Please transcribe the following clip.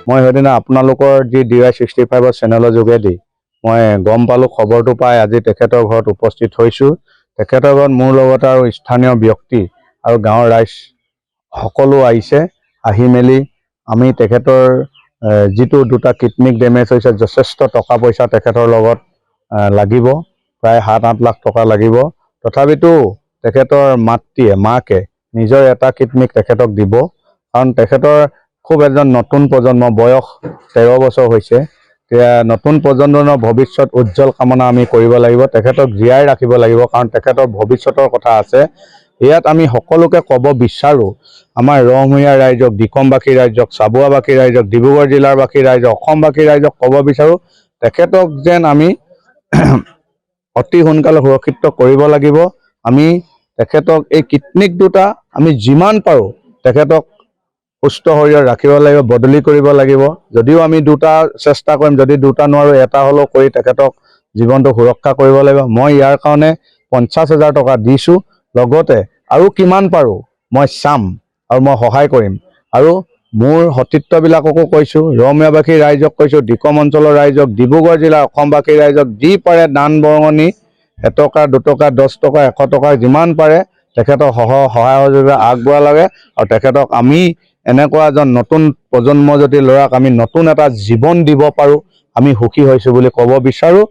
মই সেইদিনা আপোনালোকৰ যি DY65 চেনেলৰ যোগেদি মই গম পালোঁ, খবৰটো পাই আজি তেখেতৰ ঘৰত উপস্থিত হৈছোঁ। তেখেতৰ ঘৰত মোৰ লগতে আৰু স্থানীয় ব্যক্তি আৰু গাঁৱৰ ৰাইজ সকলো আহিছে। আহি মেলি আমি তেখেতৰ যিটো দুটা কিডনিক ডেমেজ হৈছে, যথেষ্ট টকা পইচা তেখেতৰ লগত লাগিব, প্ৰায় 7-8 লাখ টকা লাগিব। তথাপিতো তেখেতৰ মাকে নিজৰ এটা কিডনিক তেখেতক দিব, কাৰণ তেখেতৰ খুব এজন নতুন প্ৰজন্ম, বয়স 13 বছৰ হৈছে। এতিয়া নতুন প্ৰজন্মৰ ভৱিষ্যত উজ্জ্বল কামনা আমি কৰিব লাগিব, তেখেতক জীয়াই ৰাখিব লাগিব, কাৰণ তেখেতৰ ভৱিষ্যতৰ কথা আছে। ইয়াত আমি সকলোকে ক'ব বিচাৰোঁ, আমাৰ ৰঙমূৰীয়া ৰাইজক, দিকমবাসী ৰাইজক, চাবুৱাবাসী ৰাইজক, ডিব্ৰুগড় জিলাৰবাসী ৰাইজক, অসমবাসী ৰাইজক ক'ব বিচাৰোঁ, তেখেতক যেন আমি অতি সোনকালে সুৰক্ষিত কৰিব লাগিব। আমি তেখেতক এই কিডনিক দুটা আমি যিমান পাৰোঁ তেখেতক সুস্থ শৰীৰত ৰাখিব লাগিব, বদলি কৰিব লাগিব। যদিও আমি দুটা চেষ্টা কৰিম, যদি দুটা নোৱাৰোঁ এটা হ'লেও কৰি তেখেতক জীৱনটো সুৰক্ষা কৰিব লাগিব। মই ইয়াৰ কাৰণে 50,000 টকা দিছোঁ, লগতে আৰু কিমান পাৰোঁ মই চাম আৰু মই সহায় কৰিম। আৰু মোৰ সতীৰ্থবিলাককো কৈছোঁ, ৰঙমূৰীয়াবাসী ৰাইজক কৈছোঁ, দিকম অঞ্চলৰ ৰাইজক, ডিব্ৰুগড় জিলাৰ অসমবাসী ৰাইজক যি পাৰে দান বৰঙণি 1 টকা 2 টকা 10 টকা 100 টকা যিমান পাৰে তেখেতক সহায় সহযোগিতা আগবঢ়াব লাগে। আৰু তেখেতক আমি এনেকুৱা এজন নতুন প্ৰজন্ম যদি ল'ৰাক আমি নতুন এটা জীৱন দিব পাৰোঁ, আমি সুখী হৈছোঁ বুলি ক'ব বিচাৰোঁ।